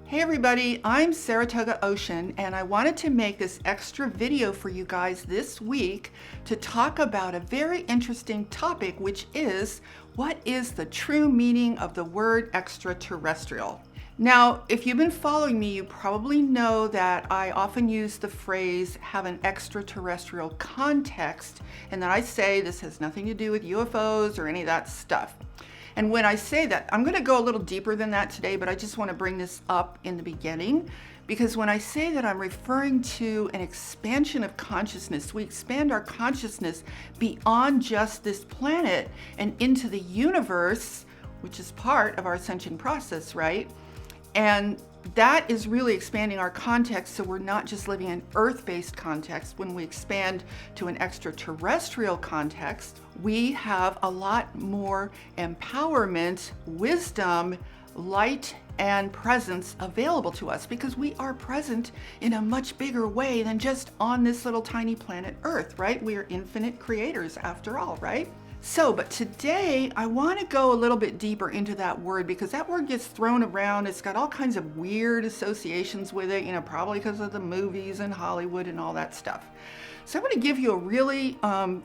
Hey everybody, I'm Saratoga Ocean, and I wanted to make this extra video for you guys this week to talk about a very interesting topic, which is what is the true meaning of the word extraterrestrial? Now, if you've been following me, you probably know that I often use the phrase have an extraterrestrial context, and that I say this has nothing to do with UFOs or any of that stuff. And when I say that, I'm going to go a little deeper than that today, but I just want to bring this up in the beginning, because when I say that, I'm referring to an expansion of consciousness. We expand our consciousness beyond just this planet and into the universe, which is part of our ascension process, right? And that is really expanding our context, so we're not just living in Earth-based context. When we expand to an extraterrestrial context, we have a lot more empowerment, wisdom, light, and presence available to us, because we are present in a much bigger way than just on this little tiny planet Earth, right? We are infinite creators after all, right? So, but today I want to go a little bit deeper into that word, because that word gets thrown around. It's got all kinds of weird associations with it, probably because of the movies and Hollywood and all that stuff. So I'm going to give you a really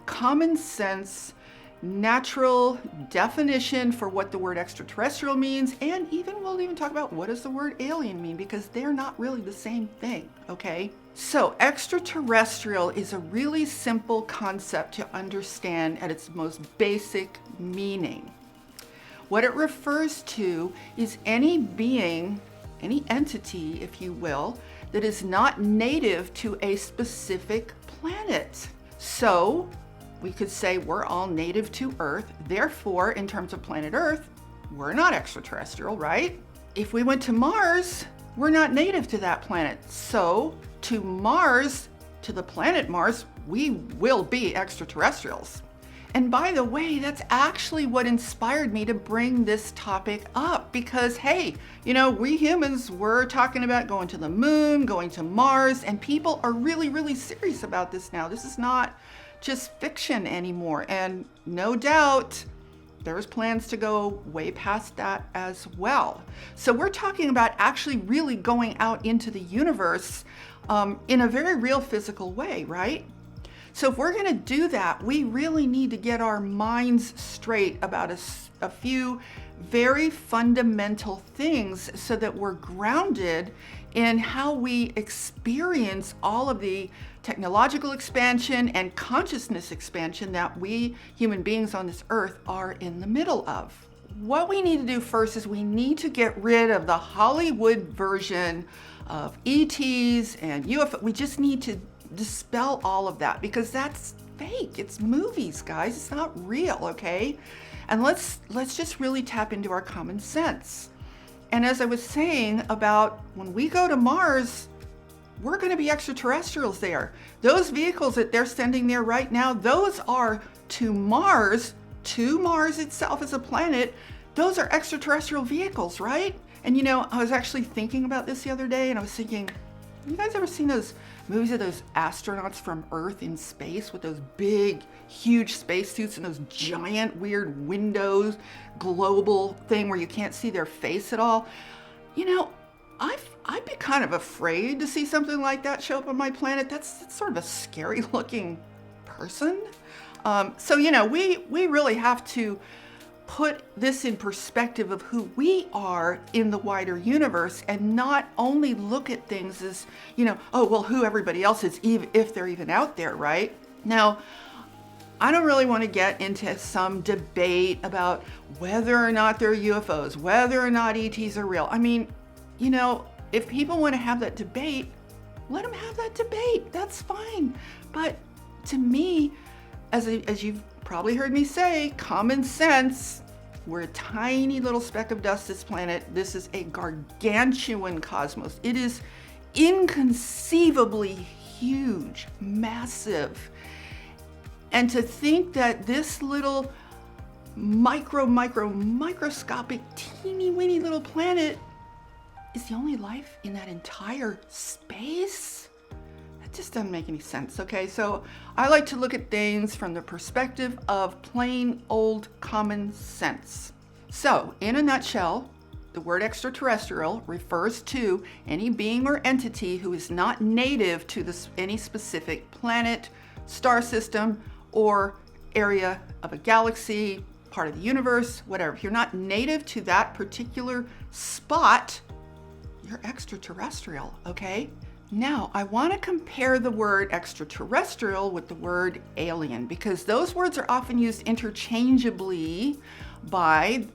common sense, natural definition for what the word extraterrestrial means, and we'll even talk about what does the word alien mean, because they're not really the same thing, okay? So extraterrestrial is a really simple concept to understand at its most basic meaning. What it refers to is any being, any entity, if you will, that is not native to a specific planet. So we could say we're all native to Earth. Therefore, in terms of planet Earth, we're not extraterrestrial, right? If we went to Mars, we're not native to that planet. So to Mars, to the planet Mars, we will be extraterrestrials. And by the way, that's actually what inspired me to bring this topic up, because hey, we humans, we're talking about going to the moon, going to Mars, and people are really, really serious about this now. This is not just fiction anymore. And no doubt there's plans to go way past that as well. So we're talking about actually really going out into the universe in a very real physical way, right? So if we're going to do that, we really need to get our minds straight about a few very fundamental things, so that we're grounded in how we experience all of the technological expansion and consciousness expansion that we human beings on this earth are in the middle of. What we need to do first is we need to get rid of the Hollywood version of ETs and UFO. We just need to dispel all of that, because that's fake. It's movies, guys. It's not real, okay? And let's just really tap into our common sense. And as I was saying about when we go to Mars, we're going to be extraterrestrials there. Those vehicles that they're sending there right now, those are to Mars itself as a planet. Those are extraterrestrial vehicles, right? And I was actually thinking about this the other day, and I was thinking, you guys ever seen those movies of those astronauts from Earth in space with those big, huge spacesuits and those giant, weird windows, global thing where you can't see their face at all? I'd be kind of afraid to see something like that show up on my planet. That's sort of a scary looking person. So we really have to put this in perspective of who we are in the wider universe, and not only look at things as, oh, well, who everybody else is, if they're even out there, right? Now, I don't really want to get into some debate about whether or not they're UFOs, whether or not ETs are real. I mean, if people want to have that debate, let them have that debate. That's fine. But to me, as you've probably heard me say, common sense, we're a tiny little speck of dust, this planet. This is a gargantuan cosmos. It is inconceivably huge, massive. And to think that this little microscopic, teeny weeny little planet is the only life in that entire space, that just doesn't make any sense, okay? So I like to look at things from the perspective of plain old common sense. So in a nutshell, the word extraterrestrial refers to any being or entity who is not native to any specific planet, star system, or area of a galaxy, part of the universe, whatever. If you're not native to that particular spot, you're extraterrestrial, okay? Now, I want to compare the word extraterrestrial with the word alien, because those words are often used interchangeably by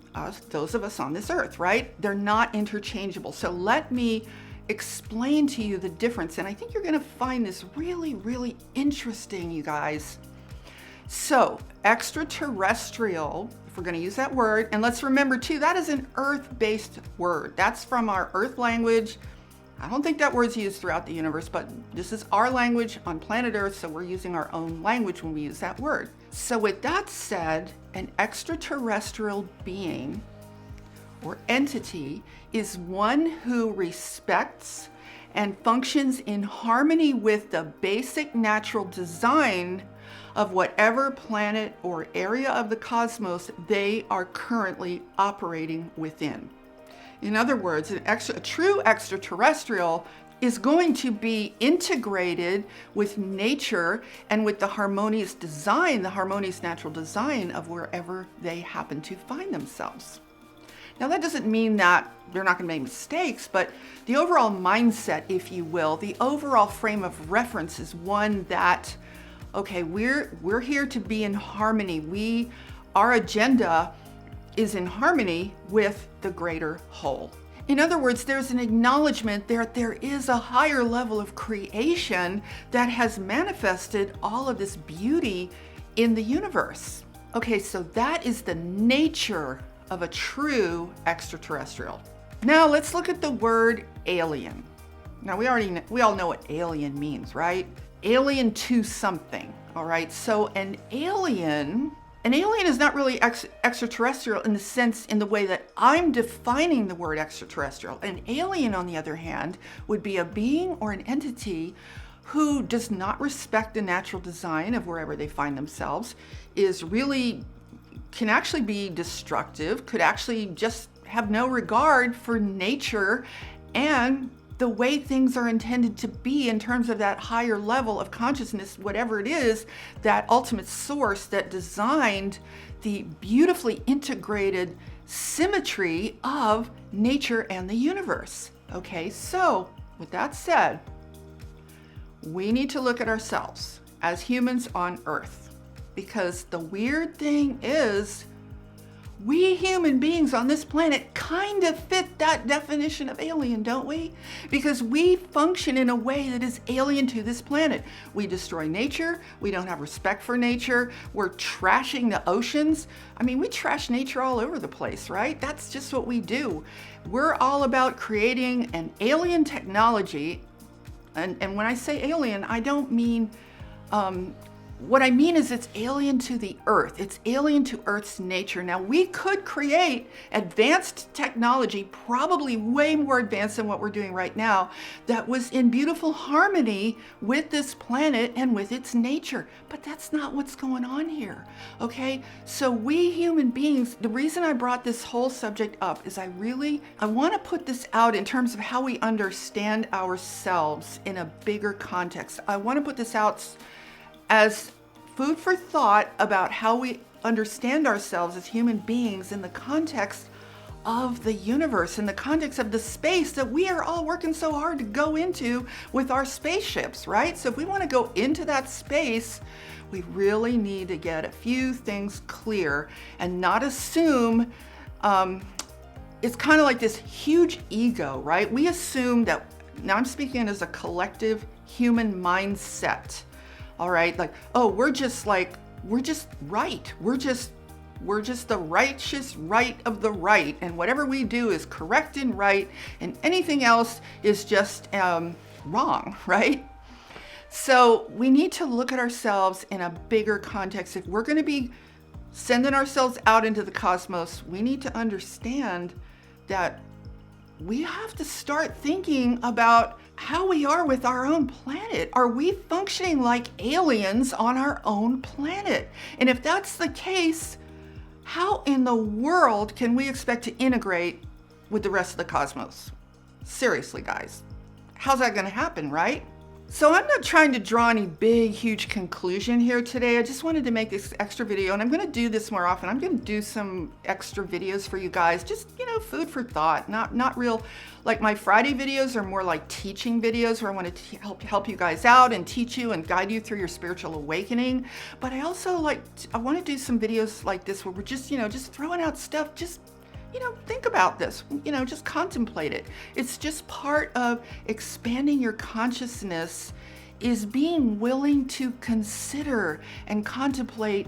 those of us on this earth, right? They're not interchangeable. So let me explain to you the difference. And I think you're going to find this really, really interesting, you guys. So extraterrestrial, if we're going to use that word, and let's remember too, that is an earth-based word. That's from our earth language. I don't think that word's used throughout the universe, but this is our language on planet Earth, so we're using our own language when we use that word. So with that said, an extraterrestrial being or entity is one who respects and functions in harmony with the basic natural design of whatever planet or area of the cosmos they are currently operating within. In other words, a true extraterrestrial is going to be integrated with nature and with the harmonious design, the harmonious natural design of wherever they happen to find themselves. Now, that doesn't mean that they're not going to make mistakes, but the overall mindset, if you will, the overall frame of reference is one that, okay, we're here to be in harmony. Our agenda is in harmony with the greater whole. In other words, there's an acknowledgement that there is a higher level of creation that has manifested all of this beauty in the universe. Okay, so that is the nature of a true extraterrestrial. Now let's look at the word alien. Now we all know what alien means, right? Alien to something, all right? So an alien is not really extraterrestrial in the way that I'm defining the word extraterrestrial. An alien, on the other hand, would be a being or an entity who does not respect the natural design of wherever they find themselves, can actually be destructive, could actually just have no regard for nature and the way things are intended to be in terms of that higher level of consciousness, whatever it is, that ultimate source that designed the beautifully integrated symmetry of nature and the universe. Okay, so with that said, we need to look at ourselves as humans on Earth, because the weird thing is, we human beings on this planet kind of fit that definition of alien, don't we? Because we function in a way that is alien to this planet. We destroy nature. We don't have respect for nature. We're trashing the oceans. I mean, we trash nature all over the place, right? That's just what we do. We're all about creating an alien technology. And when I say alien, I don't mean what I mean is it's alien to the Earth. It's alien to Earth's nature. Now, we could create advanced technology, probably way more advanced than what we're doing right now, that was in beautiful harmony with this planet and with its nature. But that's not what's going on here, okay? So we human beings, the reason I brought this whole subject up is I want to put this out in terms of how we understand ourselves in a bigger context. I want to put this out as food for thought about how we understand ourselves as human beings in the context of the universe, in the context of the space that we are all working so hard to go into with our spaceships, right? So if we want to go into that space, we really need to get a few things clear and not assume it's kind of like this huge ego, right? We assume that, now I'm speaking as a collective human mindset. All right, like, oh, we're just right. We're just the righteous right of the right, and whatever we do is correct and right, and anything else is just wrong, right? So we need to look at ourselves in a bigger context. If we're going to be sending ourselves out into the cosmos, we need to understand that we have to start thinking about how we are with our own planet. Are we functioning like aliens on our own planet? And if that's the case, how in the world can we expect to integrate with the rest of the cosmos. Seriously, guys. How's that going to happen, right? So I'm not trying to draw any big, huge conclusion here today. I just wanted to make this extra video, and I'm going to do this more often. I'm going to do some extra videos for you guys, just, food for thought, not real, like my Friday videos are more like teaching videos where I want to help you guys out and teach you and guide you through your spiritual awakening. But I also I want to do some videos like this where we're just, just throwing out stuff, just think about this, just contemplate it. It's just part of expanding your consciousness, is being willing to consider and contemplate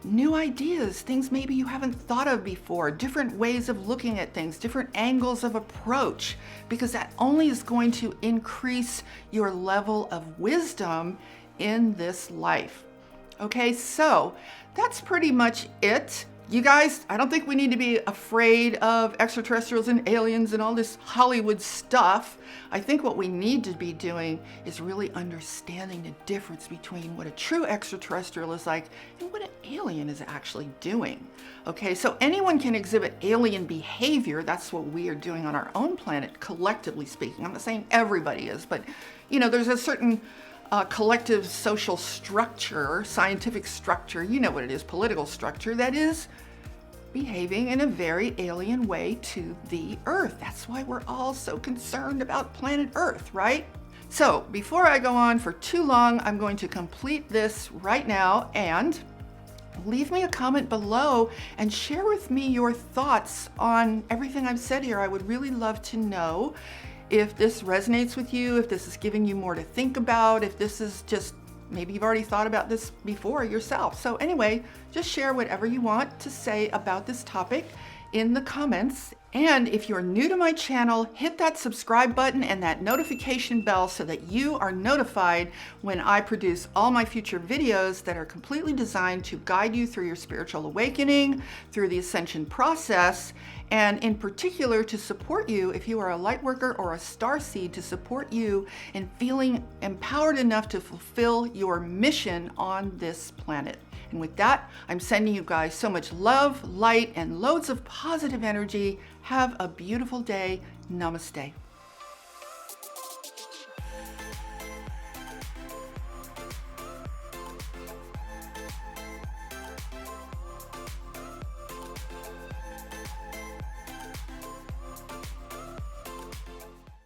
new ideas, things maybe you haven't thought of before, different ways of looking at things, different angles of approach, because that only is going to increase your level of wisdom in this life. Okay, so that's pretty much it. You guys, I don't think we need to be afraid of extraterrestrials and aliens and all this Hollywood stuff. I think what we need to be doing is really understanding the difference between what a true extraterrestrial is like and what an alien is actually doing. Okay, so anyone can exhibit alien behavior. That's what we are doing on our own planet, collectively speaking. I'm not saying everybody is, but there's a certain collective social structure, scientific structure, you know what it is, political structure, that is behaving in a very alien way to the Earth. That's why we're all so concerned about planet Earth, right? So before I go on for too long, I'm going to complete this right now, and leave me a comment below and share with me your thoughts on everything I've said here. I would really love to know if this resonates with you, if this is giving you more to think about, if this is just, maybe you've already thought about this before yourself. So anyway, just share whatever you want to say about this topic in the comments. And if you're new to my channel, hit that subscribe button and that notification bell so that you are notified when I produce all my future videos that are completely designed to guide you through your spiritual awakening, through the ascension process, and in particular to support you if you are a light worker or a star seed, to support you in feeling empowered enough to fulfill your mission on this planet. And with that, I'm sending you guys so much love, light, and loads of positive energy. Have a beautiful day. Namaste.